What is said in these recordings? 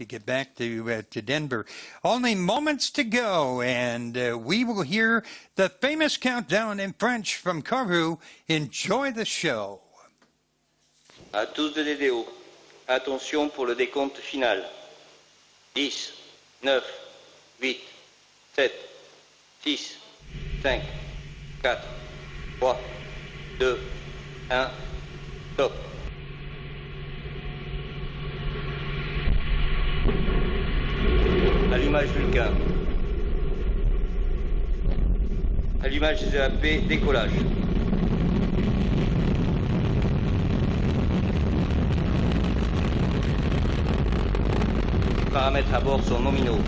to get back to Denver. Only moments to go, and we will hear the famous countdown in French from Kourou. Enjoy the show. À tous de DDO, attention pour le décompte final. 10, 9, 8, 7, 6, 5, 4, 3, 2, 1, top. Allumage Vulcain. Allumage des EAP, décollage. Les paramètres à bord sont nominaux.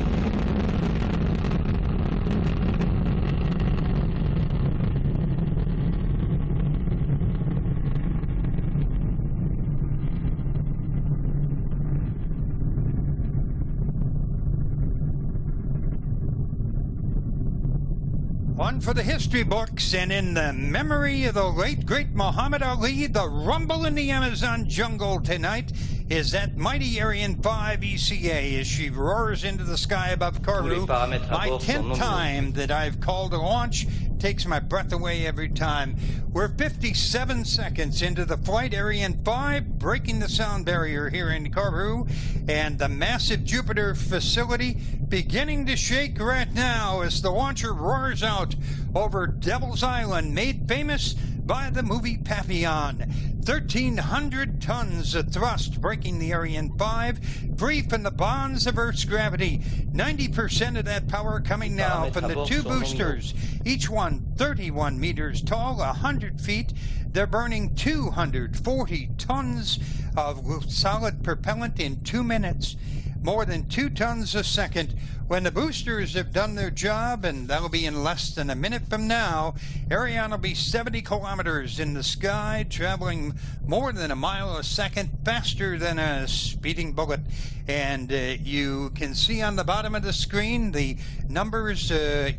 One for the history books, and in the memory of the late, great Muhammad Ali, the rumble in the Amazon jungle tonight is that mighty Ariane 5 ECA as she roars into the sky above Kourou. My 10th time that I've called a launch. Takes my breath away every time. We're 57 seconds into the flight. Ariane 5 breaking the sound barrier here in Kourou, and the massive Jupiter facility beginning to shake right now as the launcher roars out over Devil's Island, made famous by the movie Papillon. 1,300 tons of thrust breaking the Ariane 5, free from the bonds of Earth's gravity. 90% of that power coming now from the two boosters, each one 31 meters tall, 100 feet. They're burning 240 tons of solid propellant in 2 minutes, more than 2 tons a second. When the boosters have done their job, and that'll be in less than a minute from now, Ariane will be 70 kilometers in the sky, traveling more than a mile a second, faster than a speeding bullet. And you can see on the bottom of the screen the numbers,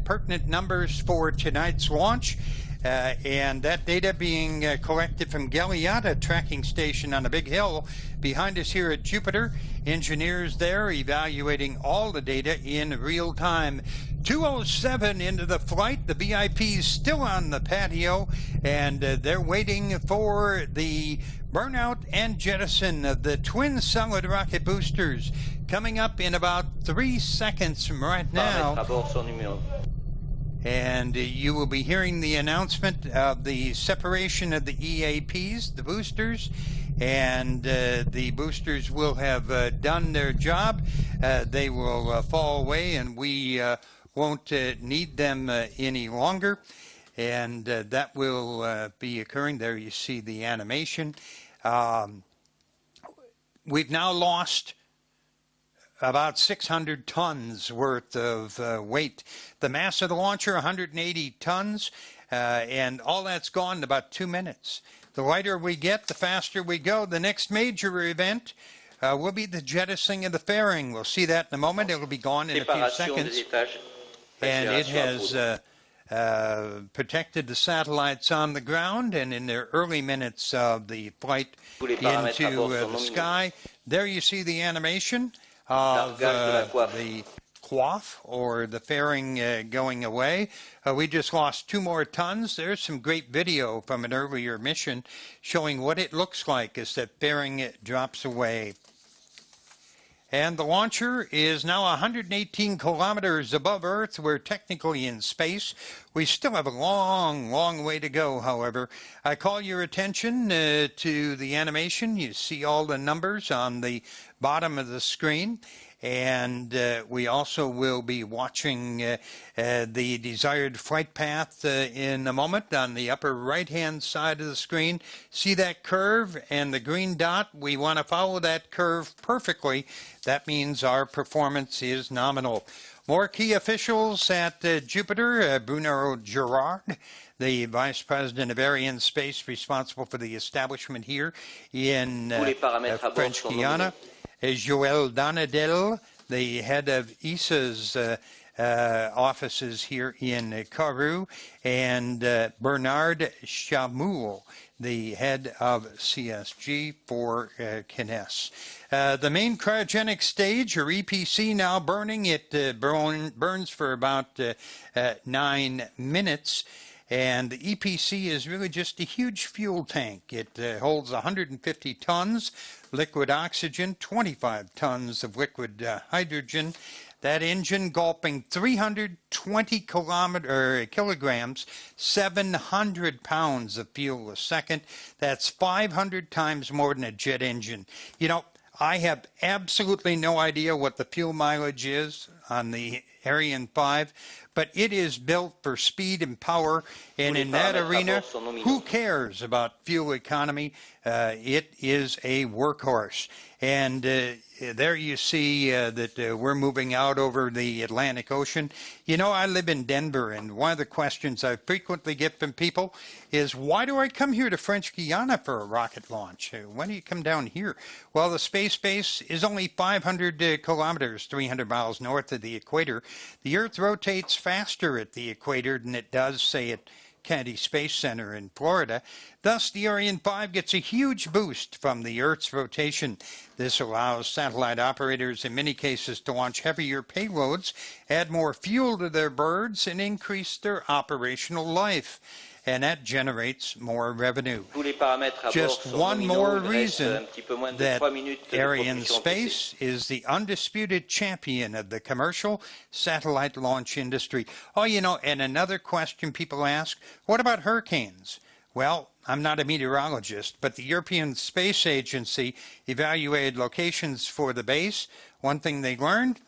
pertinent numbers for tonight's launch. And that data being collected from Galiata tracking station on a big hill behind us here at Jupiter. Engineers there evaluating all the data in real time. 2:07 into the flight. The VIP's still on the patio, and they're waiting for the burnout and jettison of the twin solid rocket boosters coming up in about 3 seconds from right now. And you will be hearing the announcement of the separation of the EAPs, the boosters, and the boosters will have done their job. They will fall away, and we won't need them any longer. And that will be occurring. There you see the animation. We've now lost about 600 tons worth of weight. The mass of the launcher, 180 tons, and all that's gone in about 2 minutes. The lighter we get, the faster we go. The next major event will be the jettisoning of the fairing. We'll see that in a moment. It'll be gone in a few seconds. And it has protected the satellites on the ground, and in their early minutes of the flight into the sky. There you see the animation of the quaff, or the fairing going away. We just lost 2 more tons. There's some great video from an earlier mission showing what it looks like as that fairing drops away. And the launcher is now 118 kilometers above Earth. We're technically in space. We still have a long, long way to go, however. I call your attention to the animation. You see all the numbers on the bottom of the screen. And we also will be watching the desired flight path in a moment on the upper right-hand side of the screen. See that curve and the green dot? We want to follow that curve perfectly. That means our performance is nominal. More key officials at Jupiter, Bruno Girard, the Vice President of Arianespace, responsible for the establishment here in French Guiana. Joël Donadel, the head of ESA's offices here in Kourou, and Bernard Chamoul, the head of CSG for Kines. The main cryogenic stage, or EPC, now burning. It burns for about 9 minutes. And the EPC is really just a huge fuel tank. It holds 150 tons liquid oxygen, 25 tons of liquid hydrogen. That engine gulping 320 kilograms, 700 pounds of fuel a second. That's 500 times more than a jet engine. You know, I have absolutely no idea what the fuel mileage is on the Ariane 5, but it is built for speed and power, and in that arena, who cares about fuel economy? It is a workhorse. And there you see that we're moving out over the Atlantic Ocean. You know, I live in Denver, and one of the questions I frequently get from people is, why do I come here to French Guiana for a rocket launch? When do you come down here? Well, the space base is only 500 kilometers, 300 miles north of the equator. The Earth rotates faster at the equator than it does, say, at Kennedy Space Center in Florida. Thus, the Ariane 5 gets a huge boost from the Earth's rotation. This allows satellite operators in many cases to launch heavier payloads, add more fuel to their birds, and increase their operational life. And that generates more revenue. Just one more reason that Arianespace is the undisputed champion of the commercial satellite launch industry. Oh, you know, and another question people ask, what about hurricanes? Well, I'm not a meteorologist, but the European Space Agency evaluated locations for the base. One thing they learned,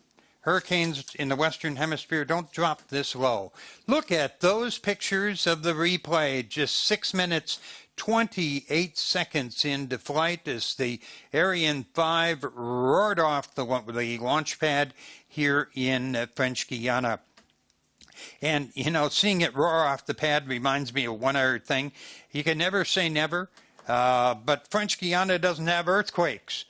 hurricanes in the Western Hemisphere don't drop this low. Look at those pictures of the replay, just 6 minutes, 28 seconds into flight as the Ariane 5 roared off the launch pad here in French Guiana. And, you know, seeing it roar off the pad reminds me of one other thing. You can never say never, but French Guiana doesn't have earthquakes.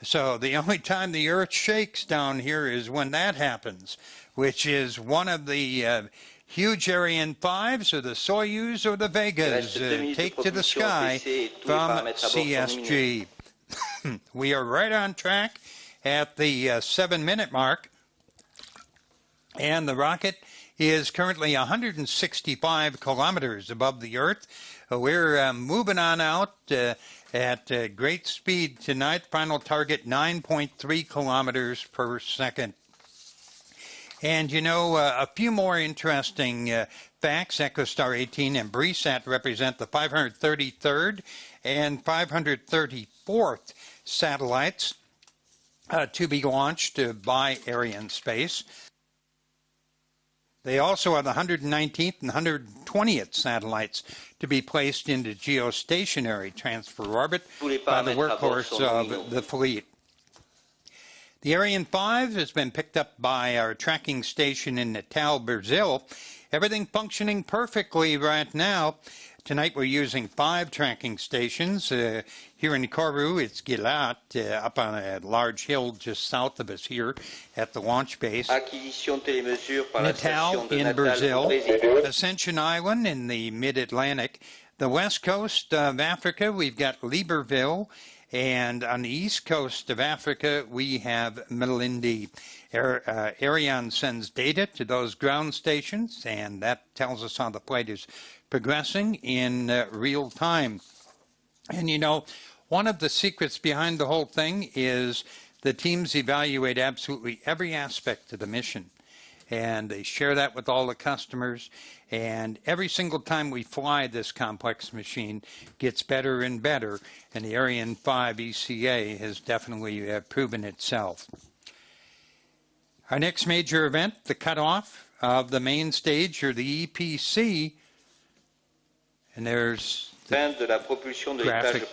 So the only time the Earth shakes down here is when that happens, which is one of the huge Ariane 5s or the Soyuz or the Vegas take to the sky from CSG. We are right on track at the 7-minute mark, and the rocket is currently 165 kilometers above the Earth. We're moving on out at great speed tonight. Final target 9.3 kilometers per second. And, you know, a few more interesting facts. EchoStar 18 and BRIsat represent the 533rd and 534th satellites to be launched by Arianespace. They also are the 119th and 120th satellites to be placed into geostationary transfer orbit by the workhorse of the fleet. The Ariane 5 has been picked up by our tracking station in Natal, Brazil. Everything functioning perfectly right now. Tonight we're using 5 tracking stations. Here in Kourou, it's Gilat, up on a large hill just south of us here at the launch base. Natal in Brazil, Ascension Island in the mid-Atlantic. The west coast of Africa, we've got Libreville. And on the east coast of Africa, we have Melindi. Ariane sends data to those ground stations, and that tells us how the flight is progressing in real time. And, you know, one of the secrets behind the whole thing is the teams evaluate absolutely every aspect of the mission. And they share that with all the customers. And every single time we fly, this complex machine gets better and better. And the Ariane 5 ECA has definitely proven itself. Our next major event, the cutoff of the main stage, or the EPC. And there's the graphic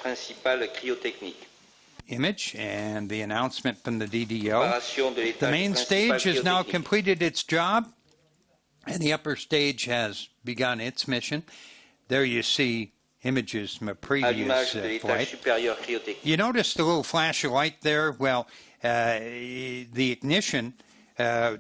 image and the announcement from the DDO. The main stage has now completed its job, and the upper stage has begun its mission. There you see images from a previous flight. You notice the little flash of light there? Well, the ignition,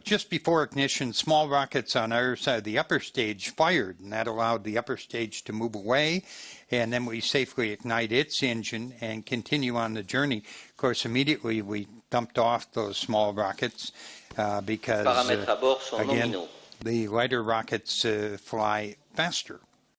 just before ignition, small rockets on our side of the upper stage fired, and that allowed the upper stage to move away. and then we safely ignite its engine and continue on the journey. Of course, immediately we dumped off those small rockets because, Paramètres à bord sont again, nominaux. the lighter rockets fly faster.